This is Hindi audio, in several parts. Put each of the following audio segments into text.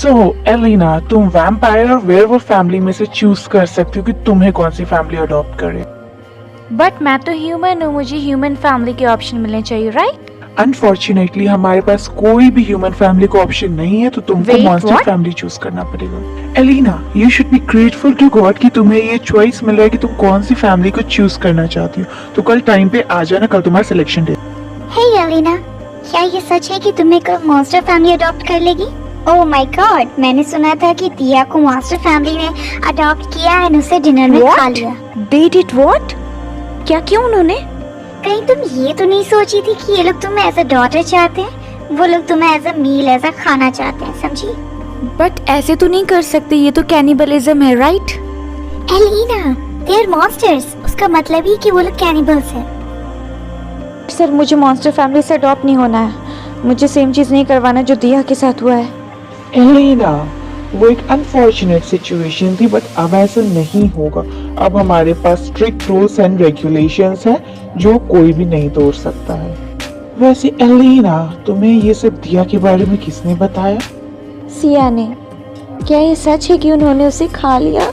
सो एलिना, तुम वैम्पायर और वेयरवुल्फ फैमिली में से चूज कर सकती हो कि तुम्हें कौन सी फैमिली अडॉप्ट करे। बट मैं तो ह्यूमन हूँ, मुझे ह्यूमन फैमिली के ऑप्शन मिलने चाहिए, राइट? अनफॉर्चुनेटली हमारे पास कोई भी ह्यूमन फैमिली का ऑप्शन नहीं है, तो तुमको Wait, monster what? Family choose करना पड़ेगा। Elina, you should be grateful to God कि तुम्हें ये चॉइस मिल रहा है कि तुम कौन सी फैमिली को चूज करना चाहती हो। तो कल टाइम पे आ जाना, कल तुम्हारा सिलेक्शन डे। हे एलिना, क्या ये सच है कि तुम्हें कल मॉन्स्टर फैमिली अडॉप्ट कर लेगी? ओह माय गॉड, मैंने सुना था कि दिया को मॉन्स्टर फैमिली ने अडॉप्ट किया एंड उसे डिनर में खा लिया। They did what? क्या क्यों उन्होंने? कहीं तुम ये तो नहीं सोची थी कि ये लोग तुम्हें एज अ डॉटर चाहते हैं? वो लोग तुम्हें as a meal, as a खाना चाहते हैं, समझी? बट ऐसे तो नहीं कर सकते, ये तो कैनिबलिज्म है, right? Elina, they are monsters, उसका मतलब ही कि वो लोग कैनिबल्स हैं। सर, मुझे मॉन्स्टर फैमिली से अडॉप्ट नहीं होना है, मुझे सेम चीज नहीं करवाना जो दिया के साथ हुआ है। एलिना, वो एक अनफॉर्चुनेट सिचुएशन थी, बट अब ऐसा नहीं होगा। अब हमारे पास स्ट्रिक्ट रूल्स एंड रेगुलेशंस हैं जो कोई भी नहीं तोड़ सकता है। वैसे एलिना, तुम्हें ये सब दिया के बारे में किसने बताया? सिया ने। क्या ये सच है कि उन्होंने उसे खा लिया?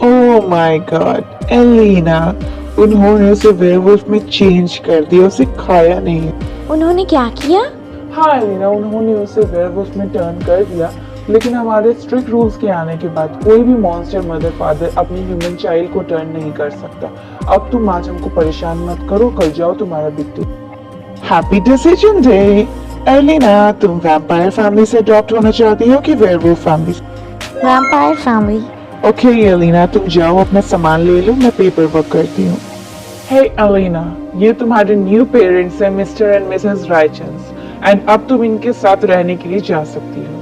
ओह माय गॉड एलिना, उन्होंने उसे वेयरवुल्फ में चेंज कर दिया, उसे खाया नहीं। उन्होंने क्या किया? हाँ एलिना, उन्होंने उसे वेयरवुल्फ में टर्न कर दिया, लेकिन हमारे स्ट्रिक्ट रूल्स के आने के बाद कोई भी मॉन्स्टर मदर फादर अपनी ह्यूमन चाइल्ड को टर्न नहीं कर सकता। अब तुम आज हमको परेशान मत करो, कल जाओ तुम्हारा big day. Happy decision day. Elina, तुम वैम्पायर फैमिली से अडॉप्ट होना चाहती हो कि वेयरवुल्फ फैमिली से? Vampire family. ओके एलिना, तुम जाओ अपना सामान ले लो, मैं पेपर वर्क करती हूँ। हे एलिना, ये तुम्हारे न्यू पेरेंट्स हैं, मिस्टर एंड मिसेस राइचन्स, एंड अब तुम इनके साथ रहने के लिए जा सकती हो।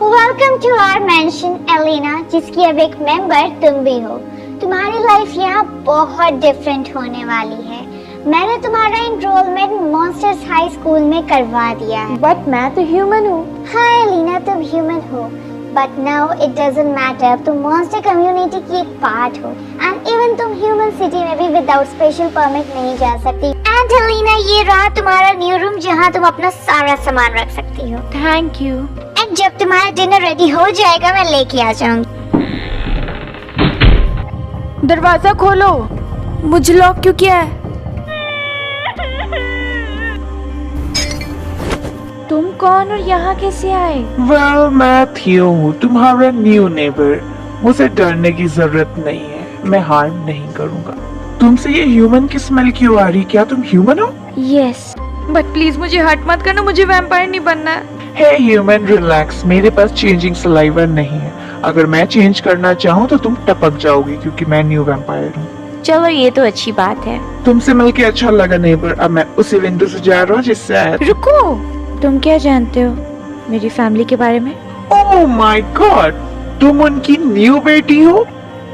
Welcome to our mansion Elina, जिसकी अब एक मेंबर तुम भी हो। तुम्हारी लाइफ यहाँ बहुत डिफरेंट होने वाली है। मैंने तुम्हारा एनरोलमेंट मॉन्स्टर्स हाई स्कूल में करवा दिया है। बट मैं तो ह्यूमन हूँ। हाँ एलिना, तुम ह्यूमन हो, but now it doesn't matter. तुम मॉन्स्टर कम्युनिटी की एक पार्ट हो, एंड इवन तुम ह्यूमन सिटी में भी विदाउट स्पेशल परमिट नहीं जा सकती। एंड एलिना, ये रहा तुम्हारा न्यू रूम जहाँ तुम अपना सारा सामान रख सकती हो। Thank you. एंड जब तुम्हारा डिनर रेडी हो जाएगा, मैं लेके आ जाऊंगी। दरवाजा खोलो। मुझे लॉक क्यों किया है? तुम कौन और यहाँ कैसे आए? वेल, मैं थियो हूँ, तुम्हारा न्यू नेबर। मुझे डरने की जरूरत नहीं है, मैं हार्म नहीं करूँगा। तुमसे ये ह्यूमन की स्मेल क्यों आ रही? क्या तुम ह्यूमन हो? यस। बट प्लीज मुझे हर्ट मत करना, मुझे वैम्पायर नहीं बनना है। हे ह्यूमन, रिलैक्स, मेरे पास चेंजिंग सलाइवर नहीं है। अगर मैं चेंज करना चाहूँ तो तुम टपक जाओगी, क्योंकि मैं न्यू वैम्पायर हूँ। चलो, ये तो अच्छी बात है। तुमसे मिलके अच्छा लगा नेबर। अब मैं उसी विंडो से जा रहा हूँ जिससे आया था। रुको, तुम क्या जानते हो मेरी फैमिली के बारे में? ओह माय गॉड, तुम उनकी न्यू बेटी हो?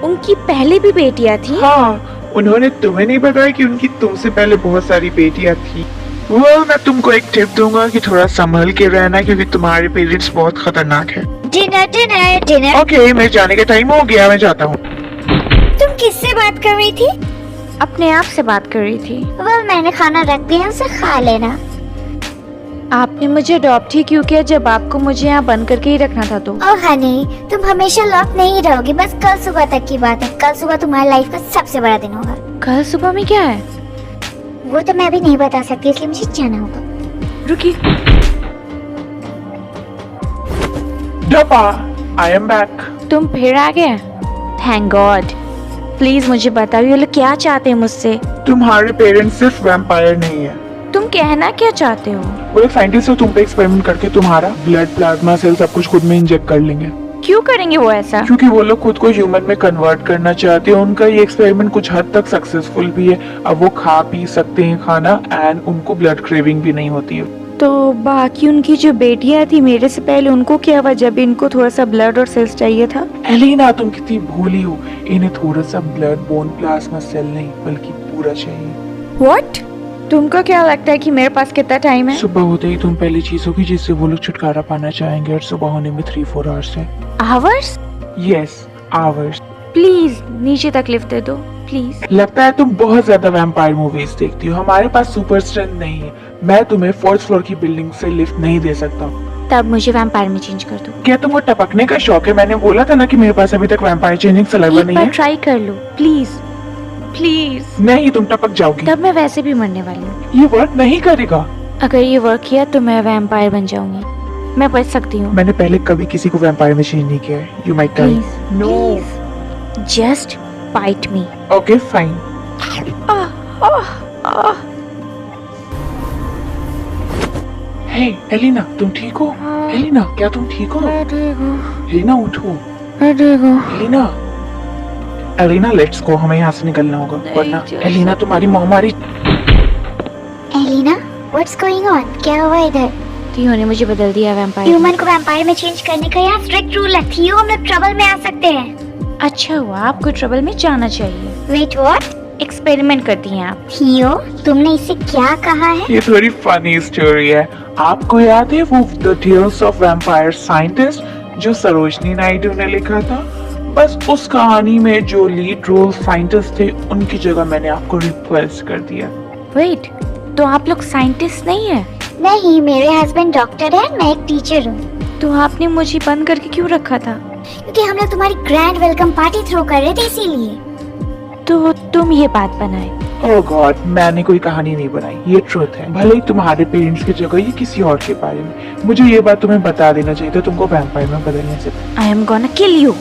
उनकी पहले भी बेटियां थी। हाँ, उन्होंने तुम्हें नहीं बताया कि उनकी तुमसे पहले बहुत सारी बेटियां थी। मैं तुमको एक टिप दूंगा कि थोड़ा संभल के रहना, क्योंकि तुम्हारे पेरेंट्स बहुत खतरनाक है। Dinner dinner dinner. ओके, मेरे जाने का टाइम हो गया, मैं जाता हूँ। तुम किससे बात कर रही थी? अपने आप से बात कर रही थी। वेल, मैंने खाना रख दिया, उसे खा लेना। आपने मुझे अडॉप्ट ही क्यों किया जब आपको मुझे यहाँ बंद करके ही रखना था? तो ओह हनी, तुम हमेशा लॉक नहीं रहोगी, बस कल सुबह तक की बात है। कल सुबह तुम्हारी लाइफ का सबसे बड़ा दिन होगा। कल सुबह में क्या है? वो तो मैं भी नहीं बता सकती, इसलिए मुझे जाना होगा। रुकिए। डपा, आई एम बैक। तुम फिर आ गए? Thank God. प्लीज मुझे बताओ, ये लोग क्या चाहते हैं मुझसे? तुम्हारे पेरेंट्स सिर्फ वैम्पायर नहीं है, तुम कहना क्या चाहते हो? वो एक साइंटिस्ट है, तुम पे एक्सपेरिमेंट करके तुम्हारा ब्लड, प्लाज्मा सेल सब कुछ खुद में इंजेक्ट कर लेंगे। क्यों करेंगे वो ऐसा? क्योंकि वो लोग खुद को ह्यूमन में कन्वर्ट करना चाहते हैं। उनका ये एक्सपेरिमेंट कुछ हद तक सक्सेसफुल भी है। अब वो खा पी सकते हैं खाना, एंड उनको ब्लड क्रेविंग भी नहीं होती है। तो बाकी उनकी जो बेटियां थी मेरे से पहले, उनको क्या हुआ जब इनको थोड़ा सा ब्लड और सेल्स चाहिए था? एलिना, तुम कितनी भोली हो। इन्हें थोड़ा सा ब्लड, बोन, प्लाज्मा सेल नहीं बल्कि पूरा चाहिए। व्हाट? तुमको क्या लगता है कि मेरे पास कितना टाइम है? सुबह होते ही तुम पहली चीज होगी जिससे वो लोग छुटकारा पाना चाहेंगे, और सुबह होने में 3-4 आवर्स है। आवर्स? Yes, hours. प्लीज नीचे तक लिफ्ट दे दो, प्लीज। लगता है तुम बहुत ज्यादा वैम्पायर मूवीज देखती हो। हमारे पास सुपर स्ट्रेंथ नहीं है। मैं तुम्हें 4th फ्लोर की बिल्डिंग से लिफ्ट नहीं दे सकता। तब मुझे वैम्पायर में चेंज कर दो। क्या तुमको टपकने का शौक है? मैंने बोला था ना कि मेरे पास अभी तक वैम्पायर चेंजिंग सलाइवा एक नहीं बार है। ट्राई कर लो प्लीज प्लीज। नहीं, तुम टपक जाओगी। तब मैं वैसे भी मरने वाली हूँ। ये वर्क नहीं करेगा। अगर ये वर्क किया तो मैं वैम्पायर बन जाऊंगी। मैं बच सकती हूँ। मैंने पहले कभी किसी को वैम्पायर में चेंज नहीं किया है। You might die. Please no. Please just bite me. Okay fine. Hey Elina, तुम ठीक हो? एलिना, क्या तुम ठीक हो? एलिना उठो। एलिना, एलिना लेट्स गो, हमें यहाँ से निकलना होगा वरना एलिना तुम्हारी माँ हमारी। Elina, what's going on? क्या हुआ इधर? थियो ने मुझे बदल दिया वैम्पायर। ह्यूमन को वैम्पायर में चेंज करने का यहाँ स्ट्रिक्ट रूल है। थियो, हम लोग ट्रबल में आ सकते हैं। अच्छा हुआ, आपको ट्रबल में जाना चाहिए। Wait what? एक्सपेरिमेंट करती हैं आप। थियो, तुमने इससे क्या कहा है? ये थोड़ी फनी स्टोरी है। आपको याद है वो the tales of vampire scientist जो सरोजनी नायडू ने लिखा था? बस उस कहानी में जो लीड रोल साइंटिस्ट थे उनकी जगह मैंने आपको रिक्वेस्ट कर दिया। वेट, तो आप लोग साइंटिस्ट नहीं है? नहीं, मेरे हस्बैंड डॉक्टर है, मैं एक टीचर हूँ। तो आपने मुझे बंद करके क्यों रखा था? क्योंकि हम लोग तुम्हारी ग्रैंड वेलकम पार्टी थ्रो कर रहे थे इसीलिए। तो तुम ये बात बनाए। ओह गॉड, मैंने कोई कहानी नहीं बनाई, ये ट्रुथ है। भले ही तुम्हारे पेरेंट्स की जगह ये किसी और के बारे में। मुझे ये बात तुम्हें बता देना चाहिए था तुमको वैम्पायर में बदलने से। I am gonna kill you.